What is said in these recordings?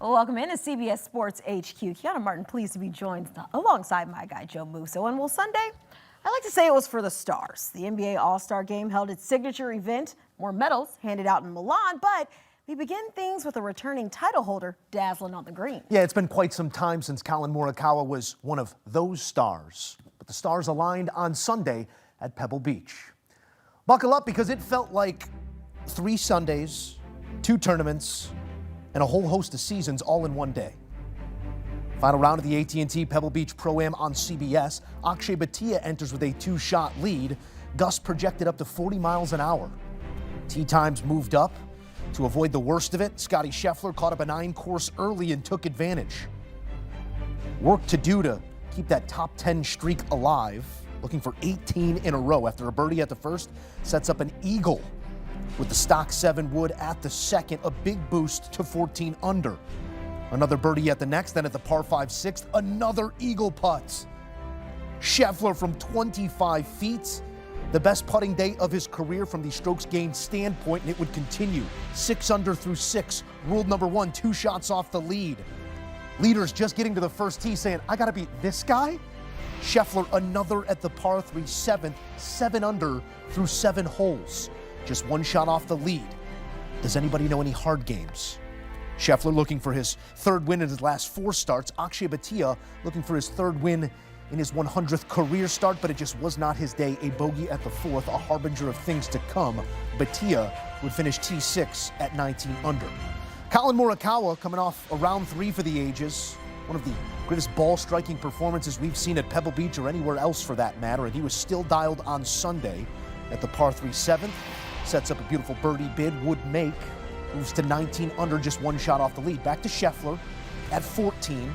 Welcome in to CBS Sports HQ. Kiana Martin, pleased to be joined alongside my guy, Joe Musso. And well, Sunday, I like to say it was for the stars. The NBA All-Star Game held its signature event, more medals handed out in Milan, but we begin things with a returning title holder dazzling on the green. Yeah, it's been quite some time since Collin Morikawa was one of those stars. But the stars aligned on Sunday at Pebble Beach. Buckle up, because it felt like 3 Sundays, 2 tournaments, and a whole host of seasons all in one day. Final round of the AT&T Pebble Beach Pro-Am on CBS. Akshay Bhatia enters with a 2-shot lead. Gusts projected up to 40 miles an hour. Tee times moved up. To avoid the worst of it, Scottie Scheffler caught up a 9-course early and took advantage. Work to do to keep that top 10 streak alive. Looking for 18 in a row after a birdie at the first. Sets up an eagle with the stock 7 wood at the second, a big boost to 14 under. Another birdie at the next, then at the par 5 sixth, another eagle putt. Scheffler from 25 feet, the best putting day of his career from the strokes gained standpoint, and it would continue. 6 under through 6, ruled number 1, 2 shots off the lead. Leaders just getting to the first tee saying, I gotta beat this guy? Scheffler another at the par 3 7th, 7 under through 7 holes. Just 1 shot off the lead. Does anybody know any hard games? Scheffler looking for his 3rd win in his last 4 starts. Akshay Bhatia looking for his 3rd win in his 100th career start, but it just was not his day. A bogey at the 4th, a harbinger of things to come. Bhatia would finish T6 at 19 under. Collin Morikawa coming off a round 3 for the ages. One of the greatest ball striking performances we've seen at Pebble Beach or anywhere else for that matter, and he was still dialed on Sunday at the par 3 7th. Sets up a beautiful birdie bid, would make, moves to 19 under, just 1 shot off the lead. Back to Scheffler at 14.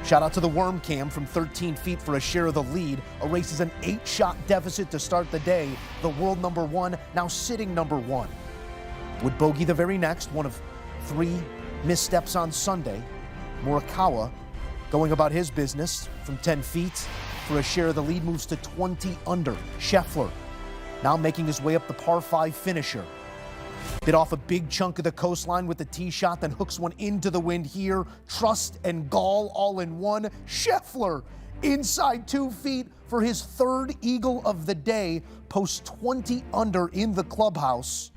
Shout out to the worm cam from 13 feet for a share of the lead. Erases an 8-shot deficit to start the day. The world number 1, now sitting number 1. Would bogey the very next, one of 3 missteps on Sunday. Morikawa going about his business from 10 feet for a share of the lead, moves to 20 under. Scheffler now making his way up the par 5 finisher. Bit off a big chunk of the coastline with the tee shot, then hooks one into the wind here. Trust and gall all in one. Scheffler inside 2 feet for his 3rd eagle of the day. Posts 20 under in the clubhouse.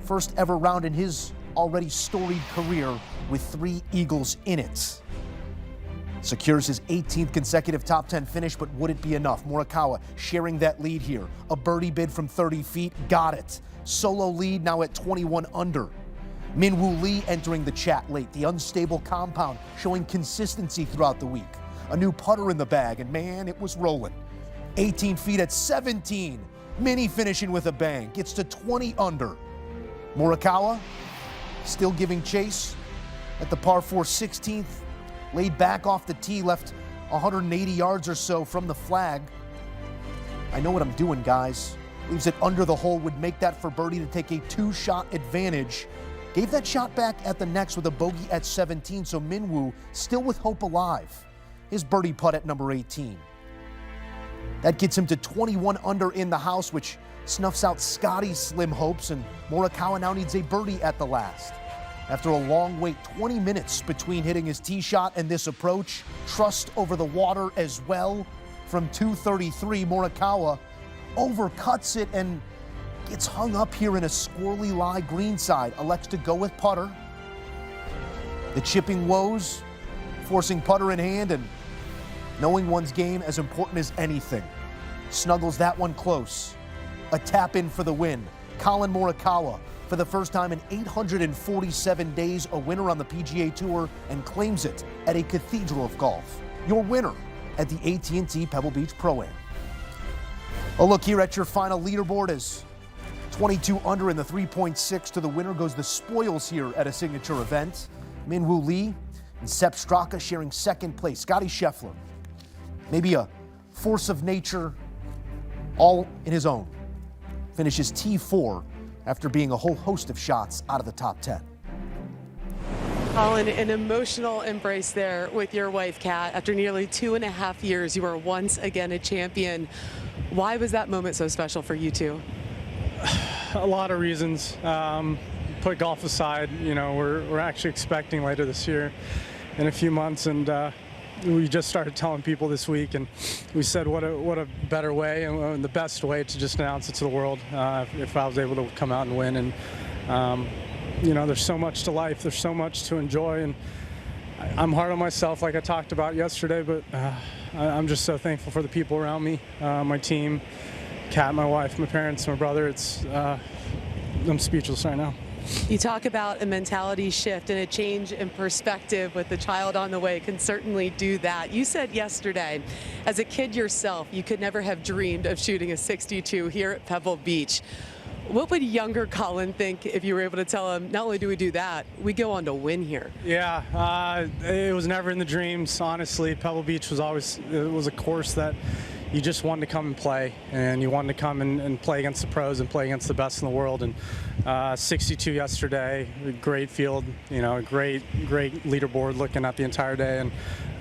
First ever round in his already storied career with 3 eagles in it. Secures his 18th consecutive top 10 finish, but would it be enough? Morikawa sharing that lead here. A birdie bid from 30 feet, got it. Solo lead now at 21 under. Minwoo Lee entering the chat late. The unstable compound showing consistency throughout the week. A new putter in the bag, and man, it was rolling. 18 feet at 17. Mini finishing with a bang. Gets to 20 under. Morikawa still giving chase at the par 4 16th. Laid back off the tee, left 180 yards or so from the flag. I know what I'm doing, guys. Leaves it under the hole, would make that for birdie to take a 2-shot advantage. Gave that shot back at the next with a bogey at 17, so Minwoo still with hope alive. His birdie putt at number 18. That gets him to 21 under in the house, which snuffs out Scottie's slim hopes, and Morikawa now needs a birdie at the last. After a long wait, 20 minutes between hitting his tee shot and this approach. Trust over the water as well. From 233, Morikawa overcuts it and gets hung up here in a squirrely lie greenside. Elects to go with putter. The chipping woes, forcing putter in hand, and knowing one's game as important as anything. Snuggles that one close. A tap in for the win. Collin Morikawa, for the first time in 847 days, a winner on the PGA Tour, and claims it at a cathedral of golf. Your winner at the AT&T Pebble Beach Pro-Am. A look here at your final leaderboard as 22 under in the 3.6 to the winner goes the spoils here at a signature event. Minwoo Lee and Sepp Straka sharing 2nd place. Scottie Scheffler, maybe a force of nature all in his own, finishes T4 after being a whole host of shots out of the top 10. Collin, an emotional embrace there with your wife, Kat. After nearly 2.5 years, you are once again a champion. Why was that moment so special for you two? A lot of reasons. put golf aside. You know, we're actually expecting later this year in a few months, and we just started telling people this week, and we said what a better way and the best way to just announce it to the world if I was able to come out and win. And you know, there's so much to life, there's so much to enjoy, and I'm hard on myself like I talked about yesterday, but I'm just so thankful for the people around me, my team, Kat, my wife, my parents, my brother. I'm speechless right now. You talk about a mentality shift, and a change in perspective with the child on the way can certainly do that. You said yesterday, as a kid yourself, you could never have dreamed of shooting a 62 here at Pebble Beach. What would younger Collin think if you were able to tell him, not only do we do that, we go on to win here? Yeah, it was never in the dreams, honestly. Pebble Beach was a course that you just wanted to come and play, and you wanted to come and play against the pros and play against the best in the world. And 62 yesterday, a great field, you know, a great leaderboard looking at the entire day,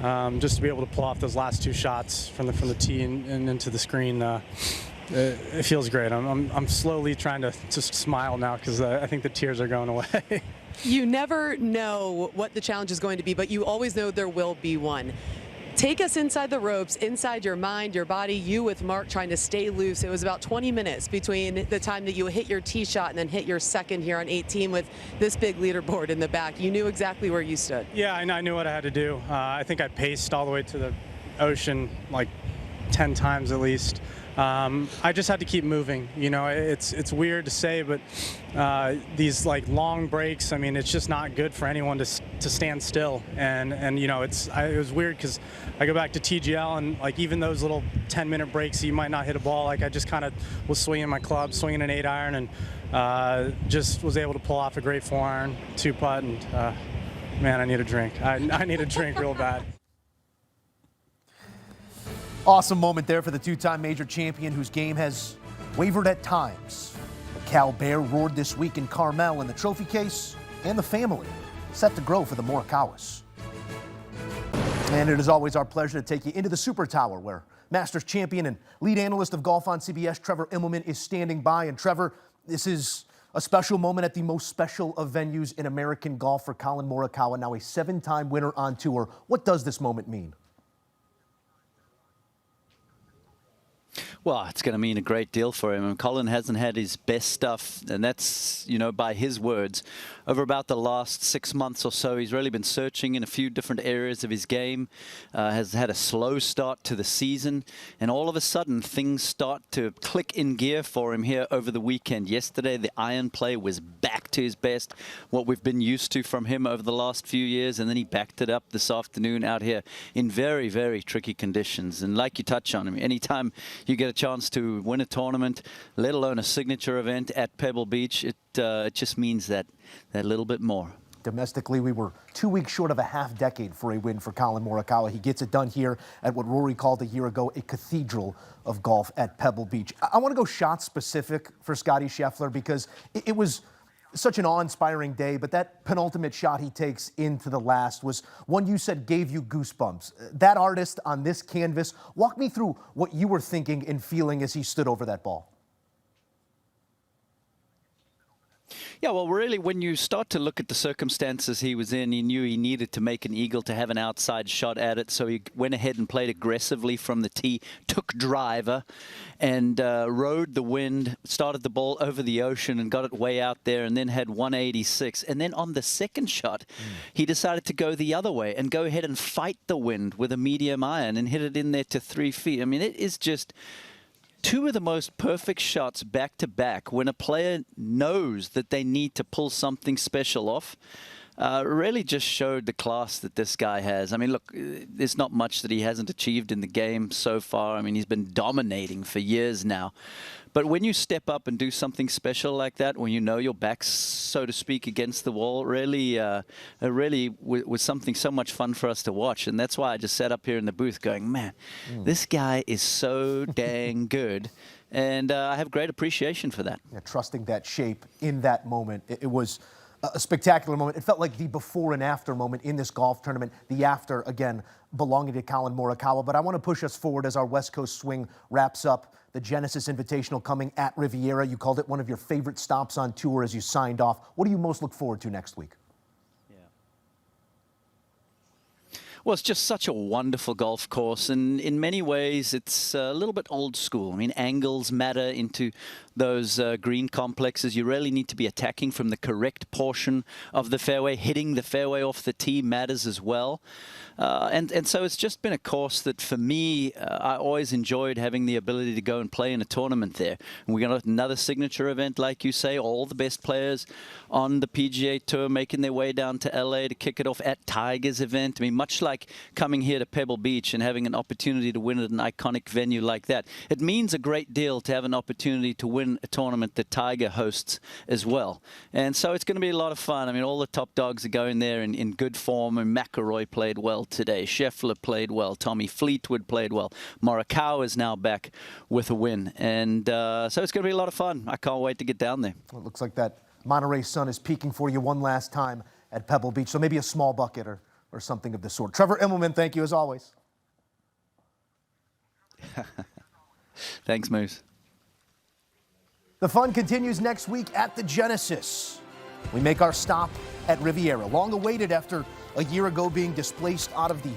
and just to be able to pull off those last two shots from the tee and into the screen. It feels great. I'm slowly trying to just smile now because I think the tears are going away. You never know what the challenge is going to be, but you always know there will be one. Take us inside the ropes, inside your mind, your body, you with Mark trying to stay loose. It was about 20 minutes between the time that you hit your tee shot and then hit your second here on 18 with this big leaderboard in the back. You knew exactly where you stood. Yeah, I knew what I had to do. I think I paced all the way to the ocean like 10 times at least. I just had to keep moving. You know, it's weird to say, but these like long breaks, I mean, it's just not good for anyone to stand still. And you know, it was weird because I go back to TGL, and like even those little 10-minute breaks, you might not hit a ball. Like I just kind of was swinging my club, swinging an 8-iron, and just was able to pull off a great 4-iron, 2-putt, and man, I need a drink. I need a drink real bad. Awesome moment there for the two-time major champion whose game has wavered at times. The Cal Bear roared this week in Carmel, and the trophy case and the family set to grow for the Morikawas. And it is always our pleasure to take you into the Super Tower, where Masters champion and lead analyst of golf on CBS, Trevor Immelman, is standing by. And Trevor, this is a special moment at the most special of venues in American golf for Collin Morikawa, now a 7-time winner on tour. What does this moment mean? Well, it's going to mean a great deal for him. And Collin hasn't had his best stuff, and that's, you know, by his words, over about the last 6 months or so. He's really been searching in a few different areas of his game, has had a slow start to the season, and all of a sudden things start to click in gear for him here over the weekend. Yesterday, the iron play was back to his best, what we've been used to from him over the last few years, and then he backed it up this afternoon out here in very, very tricky conditions. And like you touch on him, anytime you get a chance to win a tournament, let alone a signature event at Pebble Beach, it just means that little bit more. Domestically, we were 2 weeks short of a half-decade for a win for Collin Morikawa. He gets it done here at what Rory called a year ago a cathedral of golf at Pebble Beach. I want to go shot-specific for Scottie Scheffler because it was such an awe-inspiring day, but that penultimate shot he takes into the last was one you said gave you goosebumps. That artist on this canvas, walk me through what you were thinking and feeling as he stood over that ball. Yeah, well, really, when you start to look at the circumstances he was in, he knew he needed to make an eagle to have an outside shot at it. So he went ahead and played aggressively from the tee, took driver, and rode the wind, started the ball over the ocean and got it way out there, and then had 186. And then on the second shot, he decided to go the other way and go ahead and fight the wind with a medium iron and hit it in there to 3 feet. I mean, it is just two of the most perfect shots back to back when a player knows that they need to pull something special off. Really just showed the class that this guy has. I mean, look, there's not much that he hasn't achieved in the game so far. I mean, he's been dominating for years now. But when you step up and do something special like that, when you know your back's, so to speak, against the wall, really was something so much fun for us to watch. And that's why I just sat up here in the booth going, man, this guy is so dang good. And I have great appreciation for that. Yeah, trusting that shape in that moment. It was a spectacular moment. It felt like the before and after moment in this golf tournament. The after, again, belonging to Collin Morikawa. But I want to push us forward as our West Coast swing wraps up. The Genesis Invitational coming at Riviera. You called it one of your favorite stops on tour as you signed off. What do you most look forward to next week? Well, it's just such a wonderful golf course, and in many ways it's a little bit old school. I mean, angles matter into those green complexes. You really need to be attacking from the correct portion of the fairway. Hitting the fairway off the tee matters as well. And so it's just been a course that, for me, I always enjoyed having the ability to go and play in a tournament there. And we got another signature event, like you say, all the best players on the PGA Tour making their way down to LA to kick it off at Tiger's event. I mean, much like coming here to Pebble Beach and having an opportunity to win at an iconic venue like that, it means a great deal to have an opportunity to win a tournament that Tiger hosts as well. And so it's going to be a lot of fun. I mean, all the top dogs are going there in good form, and McIlroy played well today. Scheffler played well. Tommy Fleetwood played well. Morikawa is now back with a win. And so it's going to be a lot of fun. I can't wait to get down there. Well, it looks like that Monterey sun is peaking for you one last time at Pebble Beach. So maybe a small bucket or something of the sort. Trevor Immelman, thank you as always. Thanks, Moose. The fun continues next week at the Genesis. We make our stop at Riviera, long awaited after a year ago being displaced out of the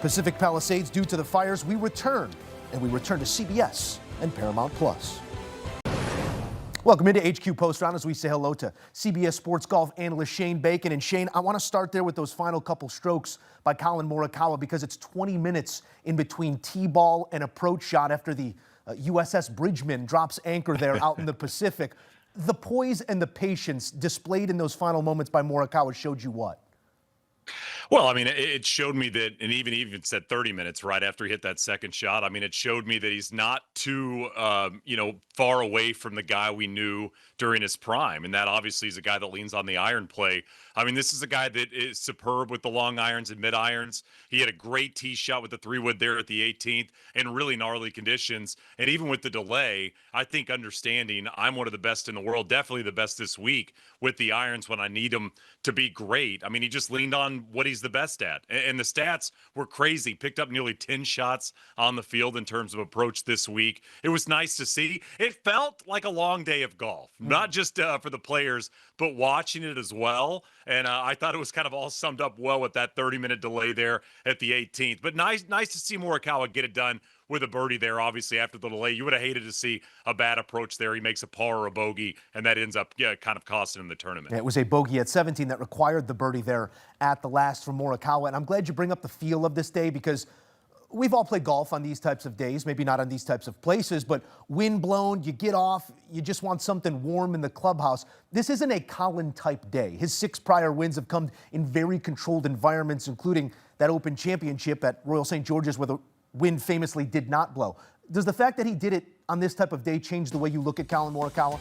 Pacific Palisades due to the fires. We return, and we return to CBS and Paramount Plus. Welcome into HQ Post Round as we say hello to CBS Sports Golf analyst Shane Bacon. And Shane, I want to start there with those final couple strokes by Collin Morikawa, because it's 20 minutes in between tee ball and approach shot after the USS Bridgman drops anchor there out in the Pacific. The poise and the patience displayed in those final moments by Morikawa showed you what? Well, I mean, it showed me that, and even said 30 minutes right after he hit that second shot. I mean, it showed me that he's not too, far away from the guy we knew during his prime. And that obviously is a guy that leans on the iron play. I mean, this is a guy that is superb with the long irons and mid irons. He had a great tee shot with the 3-wood there at the 18th in really gnarly conditions. And even with the delay, I think understanding I'm one of the best in the world, definitely the best this week with the irons when I need them to be great. I mean, he just leaned on what he's the best at. And the stats were crazy. Picked up nearly 10 shots on the field in terms of approach this week. It was nice to see. It felt like a long day of golf, not just for the players, but watching it as well. And I thought it was kind of all summed up well with that 30-minute delay there at the 18th. But nice to see Morikawa get it done with a birdie there, obviously, after the delay. You would have hated to see a bad approach there. He makes a par or a bogey, and that ends up kind of costing him the tournament. Yeah, it was a bogey at 17 that required the birdie there at the last for Morikawa. And I'm glad you bring up the feel of this day, because we've all played golf on these types of days, maybe not on these types of places, but wind blown, you get off, you just want something warm in the clubhouse. This isn't a Collin-type day. His 6 prior wins have come in very controlled environments, including that Open Championship at Royal St. George's, where the wind famously did not blow. Does the fact that he did it on this type of day change the way you look at Collin Morikawa?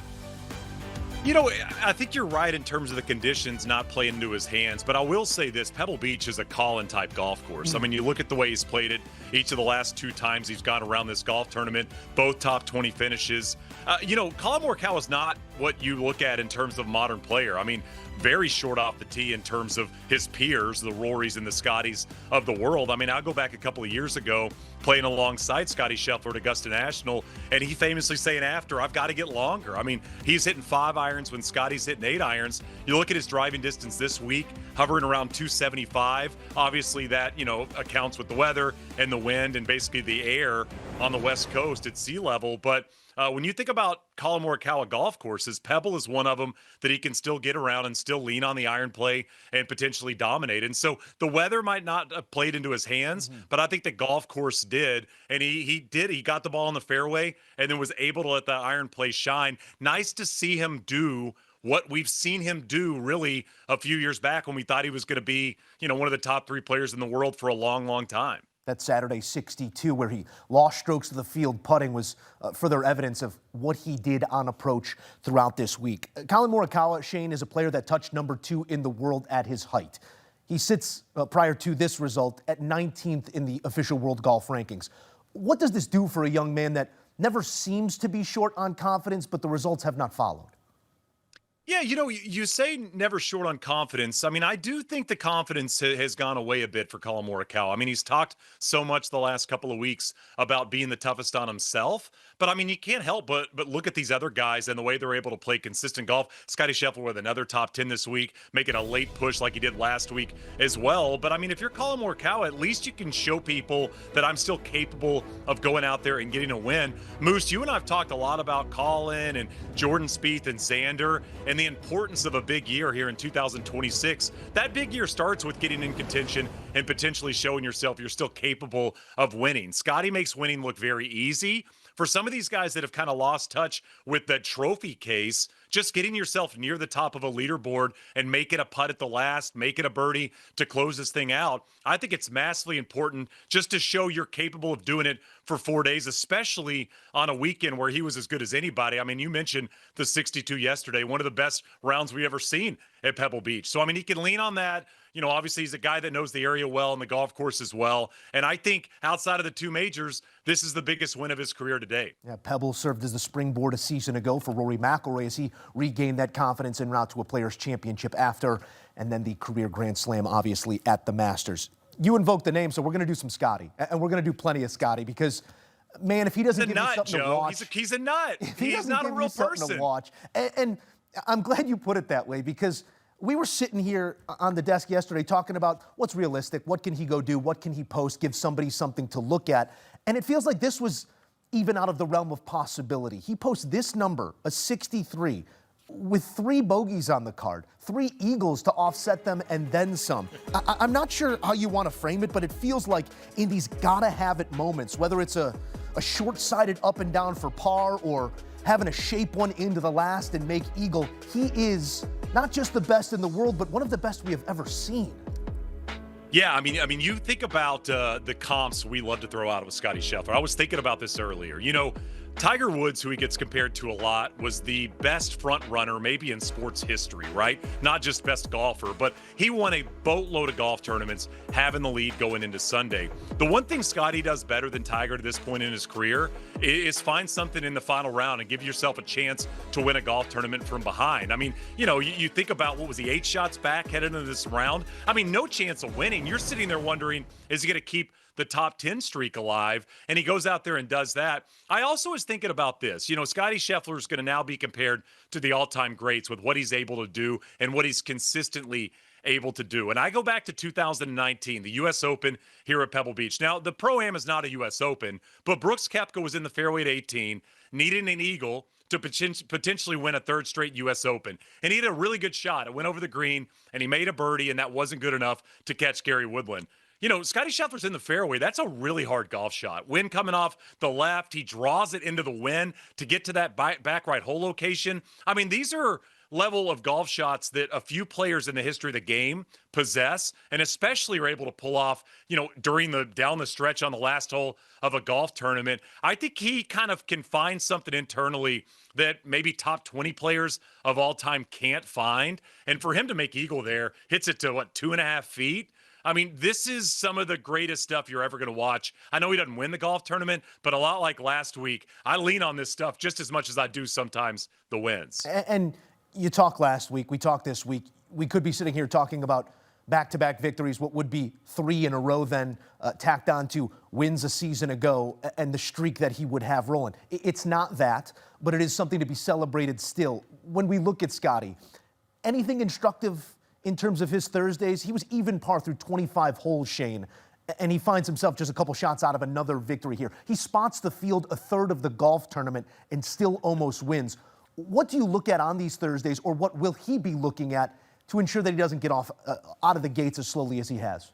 You know, I think you're right in terms of the conditions not playing into his hands, but I will say this, Pebble Beach is a Collin-type golf course. I mean, you look at the way he's played it each of the last 2 times he's gone around this golf tournament, both top 20 finishes. Collin Morikawa is not what you look at in terms of modern player. I mean, very short off the tee in terms of his peers, the Rorys and the Scotties of the world. I mean, I'll go back a couple of years ago playing alongside Scotty Scheffler at Augusta National, and he famously saying after, I've got to get longer. I mean, he's hitting 5 irons when Scotty's hitting 8 irons. You look at his driving distance this week, hovering around 275. Obviously that, accounts with the weather and the wind and basically the air on the West Coast at sea level. But when you think about Collin Morikawa golf courses, Pebble is one of them that he can still get around and still lean on the iron play and potentially dominate. And so the weather might not have played into his hands, but I think the golf course did. And he got the ball in the fairway and then was able to let the iron play shine. Nice to see him do what we've seen him do really a few years back when we thought he was going to be, one of the top 3 players in the world for a long, long time. That Saturday 62, where he lost strokes to the field putting, was further evidence of what he did on approach throughout this week. Collin Morikawa, Shane, is a player that touched number 2 in the world at his height. He sits, prior to this result, at 19th in the official world golf rankings. What does this do for a young man that never seems to be short on confidence, but the results have not followed? Yeah, you say never short on confidence. I mean, I do think the confidence has gone away a bit for Collin Morikawa. I mean, he's talked so much the last couple of weeks about being the toughest on himself. But I mean, you can't help but look at these other guys and the way they're able to play consistent golf. Scotty Scheffler with another top 10 this week, making a late push like he did last week as well. But I mean, if you're Collin Morikawa, at least you can show people that I'm still capable of going out there and getting a win. Moose, you and I have talked a lot about Collin and Jordan Spieth and Xander and the importance of a big year here in 2026. That big year starts with getting in contention and potentially showing yourself you're still capable of winning. Scotty makes winning look very easy. For some of these guys that have kind of lost touch with the trophy case, just getting yourself near the top of a leaderboard and make it a putt at the last, make it a birdie to close this thing out, I think it's massively important just to show you're capable of doing it for 4 days, especially on a weekend where he was as good as anybody. I mean, you mentioned the 62 yesterday, one of the best rounds we've ever seen at Pebble Beach. So, I mean, he can lean on that. Obviously he's a guy that knows the area well and the golf course as well. And I think outside of the two majors, this is the biggest win of his career to date. Yeah, Pebble served as the springboard a season ago for Rory McIlroy as he regained that confidence en route to a Players' Championship after, and then the career Grand Slam, obviously, at the Masters. You invoked the name, so we're going to do some Scotty, and we're going to do plenty of Scotty because, man, if he doesn't give me something to watch, he's a nut. He's not a real person to watch. And I'm glad you put it that way because we were sitting here on the desk yesterday talking about what's realistic, what can he go do, what can he post, give somebody something to look at, and it feels like this was even out of the realm of possibility. He posts this number, a 63, with 3 bogeys on the card, 3 eagles to offset them, and then some. I'm not sure how you want to frame it, but it feels like in these gotta-have-it moments, whether it's a short-sighted up and down for par or having to shape one into the last and make eagle, he is not just the best in the world, but one of the best we have ever seen. Yeah, I mean, you think about the comps we love to throw out with Scotty Scheffler. I was thinking about this earlier. Tiger Woods, who he gets compared to a lot, was the best front runner maybe in sports history, right? Not just best golfer, but he won a boatload of golf tournaments, having the lead going into Sunday. The one thing Scotty does better than Tiger to this point in his career is find something in the final round and give yourself a chance to win a golf tournament from behind. I mean, you think about what was he, 8 shots back headed into this round? I mean, no chance of winning. You're sitting there wondering, is he going to keep the top 10 streak alive? And he goes out there and does that. I also was thinking about this. Scotty Scheffler is going to now be compared to the all-time greats with what he's able to do and what he's consistently able to do. And I go back to 2019, the U.S. Open here at Pebble Beach. Now, the Pro-Am is not a U.S. Open, but Brooks Koepka was in the fairway at 18, needing an eagle to potentially win a 3rd straight U.S. Open. And he had a really good shot. It went over the green, and he made a birdie, and that wasn't good enough to catch Gary Woodland. Scotty Scheffler's in the fairway. That's a really hard golf shot. Wind coming off the left. He draws it into the wind to get to that back right hole location. I mean, these are level of golf shots that a few players in the history of the game possess, and especially are able to pull off, down the stretch on the last hole of a golf tournament. I think he kind of can find something internally that maybe top 20 players of all time can't find. And for him to make eagle there, hits it to 2.5 feet. I mean, this is some of the greatest stuff you're ever going to watch. I know he doesn't win the golf tournament, but a lot like last week, I lean on this stuff just as much as I do sometimes the wins. And you talked last week, we talked this week. We could be sitting here talking about back-to-back victories, what would be 3 in a row then tacked on to wins a season ago and the streak that he would have rolling. It's not that, but it is something to be celebrated still. When we look at Scotty, anything instructive in terms of his Thursdays? He was even par through 25 holes, Shane, and he finds himself just a couple shots out of another victory here. He spots the field a third of the golf tournament and still almost wins. What do you look at on these Thursdays, or what will he be looking at to ensure that he doesn't get off out of the gates as slowly as he has?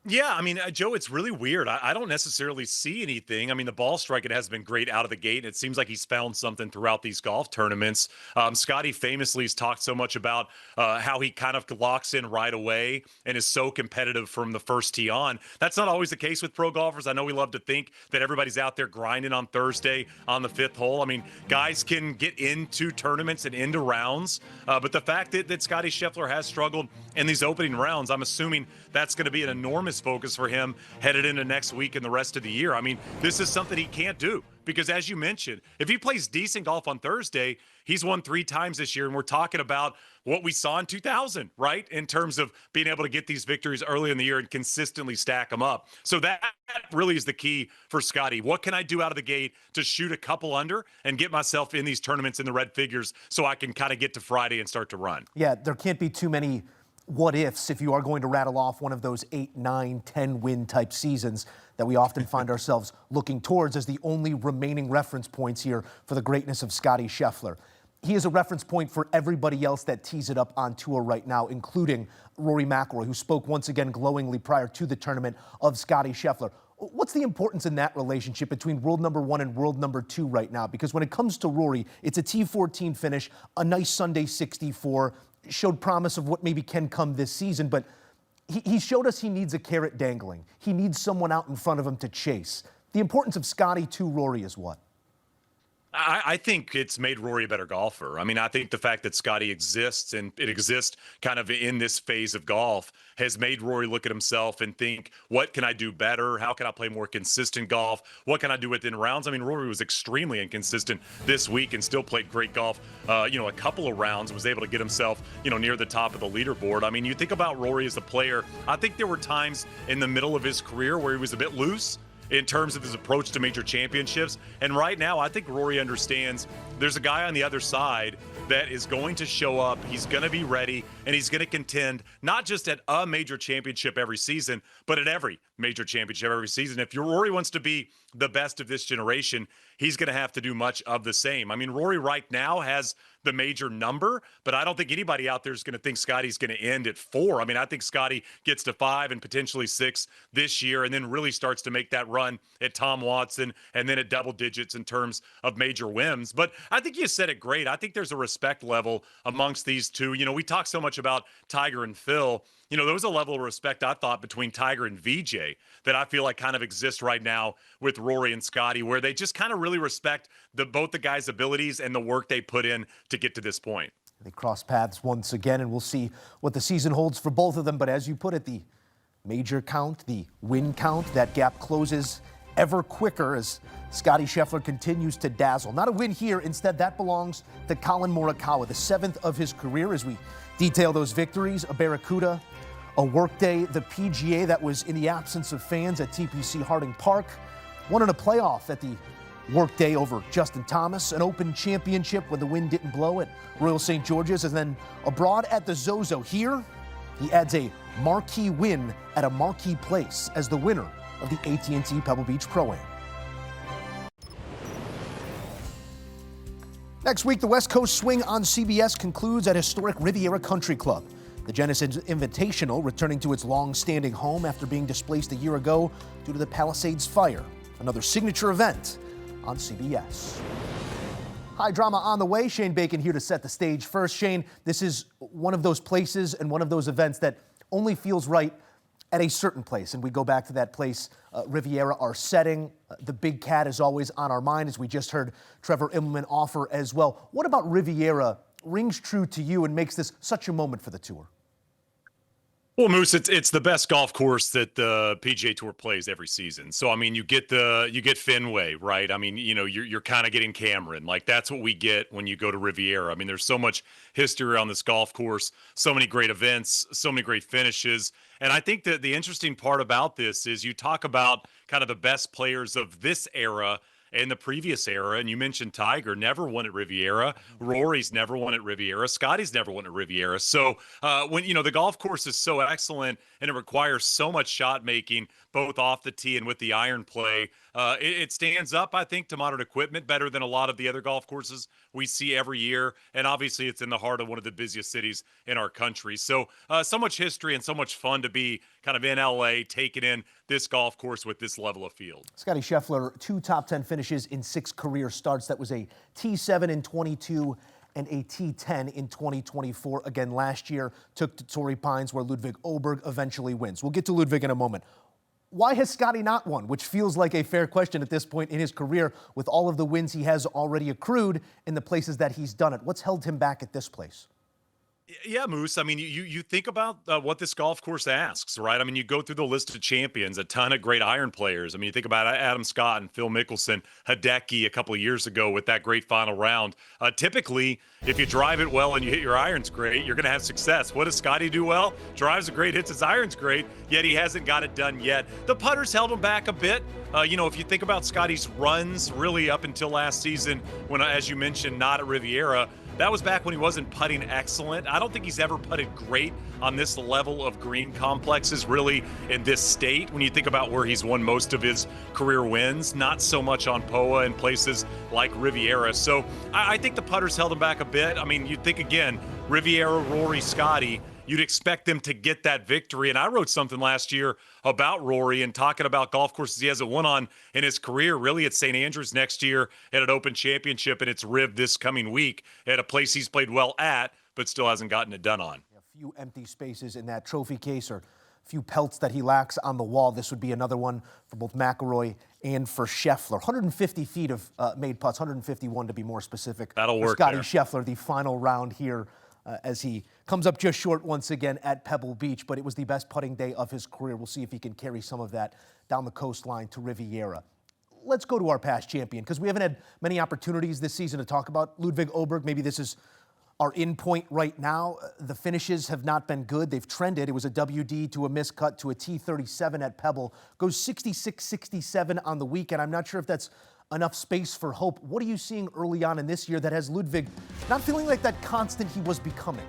Yeah, I mean, Joe, it's really weird. I don't necessarily see anything. I mean, the ball striking has been great out of the gate. It seems like he's found something throughout these golf tournaments. Scotty famously has talked so much about how he kind of locks in right away and is so competitive from the first tee on. That's not always the case with pro golfers. I know we love to think that everybody's out there grinding on Thursday on the 5th hole. I mean, guys can get into tournaments and into rounds, but the fact that Scotty Scheffler has struggled in these opening rounds, I'm assuming that's going to be an enormous focus for him headed into next week and the rest of the year. I mean, this is something he can't do. Because as you mentioned, if he plays decent golf on Thursday, he's won 3 times this year. And we're talking about what we saw in 2000, right? In terms of being able to get these victories early in the year and consistently stack them up. So that really is the key for Scotty. What can I do out of the gate to shoot a couple under and get myself in these tournaments in the red figures so I can kind of get to Friday and start to run? Yeah, there can't be too many what ifs if you are going to rattle off one of those 8, 9, 10 win type seasons that we often find ourselves looking towards as the only remaining reference points here for the greatness of Scotty Scheffler. He is a reference point for everybody else that tees it up on tour right now, including Rory McIlroy, who spoke once again glowingly prior to the tournament of Scotty Scheffler. What's the importance in that relationship between world number 1 and world number 2 right now? Because when it comes to Rory, it's a T14 finish, a nice Sunday 64, showed promise of what maybe can come this season, but he showed us he needs a carrot dangling. He needs someone out in front of him to chase. The importance of Scotty to Rory is what? I think it's made Rory a better golfer. I mean, I think the fact that Scotty exists and it exists kind of in this phase of golf has made Rory look at himself and think, what can I do better? How can I play more consistent golf? What can I do within rounds? I mean, Rory was extremely inconsistent this week and still played great golf, a couple of rounds and was able to get himself, near the top of the leaderboard. I mean, you think about Rory as a player, I think there were times in the middle of his career where he was a bit loose in terms of his approach to major championships. And right now, I think Rory understands there's a guy on the other side that is going to show up. He's going to be ready, and he's going to contend not just at a major championship every season, but at every major championship every season. If Rory wants to be the best of this generation, he's going to have to do much of the same. I mean, Rory right now has the major number, but I don't think anybody out there is going to think Scotty's going to end at 4. I mean, I think Scotty gets to 5 and potentially 6 this year and then really starts to make that run at Tom Watson and then at double digits in terms of major wins. But I think you said it great. I think there's a respect level amongst these two. We talk so much about Tiger and Phil. There was a level of respect, I thought, between Tiger and VJ that I feel like kind of exists right now with Rory and Scotty, where they just kind of really respect both the guys' abilities and the work they put in to get to this point. They cross paths once again, and we'll see what the season holds for both of them. But as you put it, the major count, the win count, that gap closes ever quicker as Scotty Scheffler continues to dazzle. Not a win here. Instead, that belongs to Collin Morikawa, the 7th of his career, as we detail those victories. A Barracuda, a workday, the PGA that was in the absence of fans at TPC Harding Park, won in a playoff at the workday over Justin Thomas, an Open Championship when the wind didn't blow at Royal St. George's, and then abroad at the Zozo. Here, he adds a marquee win at a marquee place as the winner of the AT&T Pebble Beach Pro-Am. Next week, the West Coast Swing on CBS concludes at historic Riviera Country Club. The Genesis Invitational returning to its long-standing home after being displaced a year ago due to the Palisades fire. Another signature event on CBS. High drama on the way. Shane Bacon here to set the stage first. Shane, this is one of those places and one of those events that only feels right at a certain place. And we go back to that place, Riviera, our setting. The Big Cat is always on our mind, as we just heard Trevor Immelman offer as well. What about Riviera rings true to you and makes this such a moment for the tour? Well, Moose, it's the best golf course that the PGA Tour plays every season. So I mean, you get Fenway, right? I mean, you're kind of getting Cameron. Like, that's what we get when you go to Riviera. I mean, there's so much history around this golf course, so many great events, so many great finishes. And I think that the interesting part about this is you talk about kind of the best players of this era in the previous era, and you mentioned Tiger never won at Riviera. Rory's never won at Riviera. Scotty's never won at Riviera. So when the golf course is so excellent and it requires so much shot making, both off the tee and with the iron play, it stands up, I think, to modern equipment better than a lot of the other golf courses we see every year. And obviously, it's in the heart of one of the busiest cities in our country. So so much history and so much fun to be kind of in LA, taking in this golf course with this level of field. Scotty Scheffler, 2 top 10 finishes in 6 career starts. That was a T7 in 22 and a T10 in 2024. Again, last year took to Torrey Pines, where Ludwig Oberg eventually wins. We'll get to Ludwig in a moment. Why has Scotty not won? Which feels like a fair question at this point in his career with all of the wins he has already accrued in the places that he's done it. What's held him back at this place? Yeah, Moose. I mean, you think about what this golf course asks, right? I mean, you go through the list of champions, a ton of great iron players. I mean, you think about Adam Scott and Phil Mickelson, Hideki a couple of years ago with that great final round. Typically, if you drive it well and you hit your irons great, you're going to have success. What does Scotty do well? Drives it great, hits his irons great, yet he hasn't got it done yet. The putters held him back a bit. If you think about Scotty's runs really up until last season, when, as you mentioned, not at Riviera, that was back when he wasn't putting excellent. I don't think he's ever putted great on this level of green complexes, really, in this state. When you think about where he's won most of his career wins, not so much on POA and places like Riviera. So I think the putters held him back a bit. I mean, you'd think, again, Riviera, Rory, Scotty, you'd expect them to get that victory. And I wrote something last year about Rory and talking about golf courses he hasn't won on in his career. Really, it's St. Andrews next year at an Open Championship, and it's Riv this coming week at a place he's played well at, but still hasn't gotten it done on. A few empty spaces in that trophy case, or a few pelts that he lacks on the wall. This would be another one for both McIlroy and for Scheffler. 150 feet of made putts, 151 to be more specific. That'll for work Scotty there. Scheffler, the final round here. As he comes up just short once again at Pebble Beach, but it was the best putting day of his career. We'll see if he can carry some of that down the coastline to Riviera. Let's go to our past champion, because we haven't had many opportunities this season to talk about Ludwig Åberg. Maybe this is our in point right now. The finishes have not been good. They've trended. It was a WD to a miscut to a T37 at Pebble. Goes 66-67 on the weekend. I'm not sure if that's enough space for hope. What are you seeing early on in this year that has Ludwig not feeling like that constant he was becoming?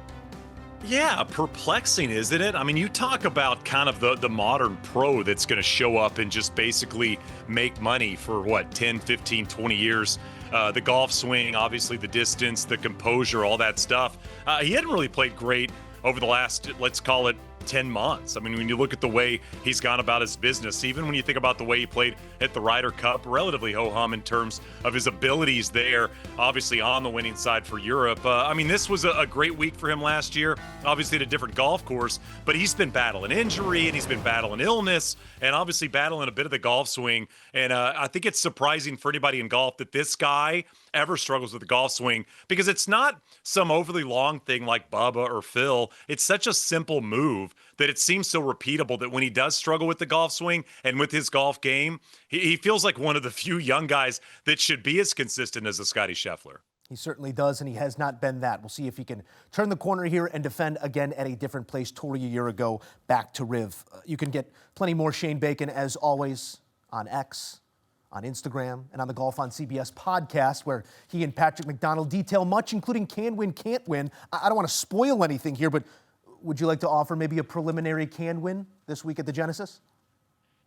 Yeah, perplexing, isn't it? I mean, you talk about kind of the modern pro that's going to show up and just basically make money for, 10, 15, 20 years. The golf swing, obviously the distance, the composure, all that stuff. He hadn't really played great over the last, let's call it, 10 months. I mean, when you look at the way he's gone about his business, even when you think about the way he played at the Ryder Cup, relatively ho-hum in terms of his abilities there, obviously on the winning side for Europe. This was a great week for him last year, obviously at a different golf course, but he's been battling injury and he's been battling illness and obviously battling a bit of the golf swing. And I think it's surprising for anybody in golf that this guy ever struggles with the golf swing, because it's not some overly long thing like Bubba or Phil. It's such a simple move that it seems so repeatable that when he does struggle with the golf swing and with his golf game, he feels like one of the few young guys that should be as consistent as a Scotty Scheffler. He certainly does, and he has not been that. We'll see if he can turn the corner here and defend again at a different place. Tour a year ago, back to Riv. You can get plenty more Shane Bacon, as always, on X, on Instagram, and on the Golf on CBS podcast, where he and Patrick McDonald detail much, including can win, can't win. I don't want to spoil anything here, but would you like to offer maybe a preliminary can win this week at the Genesis?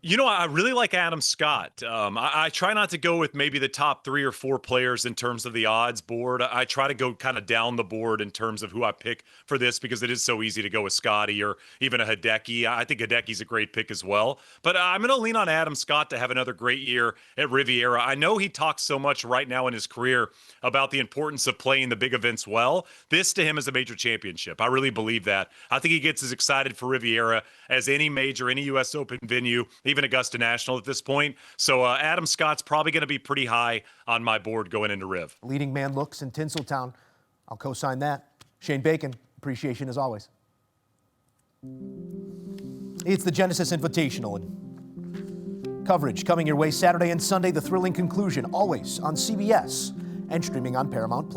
I really like Adam Scott. I try not to go with maybe the top 3 or 4 players in terms of the odds board. I try to go kind of down the board in terms of who I pick for this, because it is so easy to go with Scotty or even a Hideki. I think Hideki's a great pick as well. But I'm going to lean on Adam Scott to have another great year at Riviera. I know he talks so much right now in his career about the importance of playing the big events well. This to him is a major championship. I really believe that. I think he gets as excited for Riviera as any major, any U.S. Open venue, even Augusta National at this point. So Adam Scott's probably going to be pretty high on my board going into Riv. Leading man looks in Tinseltown. I'll co-sign that. Shane Bacon, appreciation as always. It's the Genesis Invitational. And coverage coming your way Saturday and Sunday. The thrilling conclusion, always on CBS and streaming on Paramount+.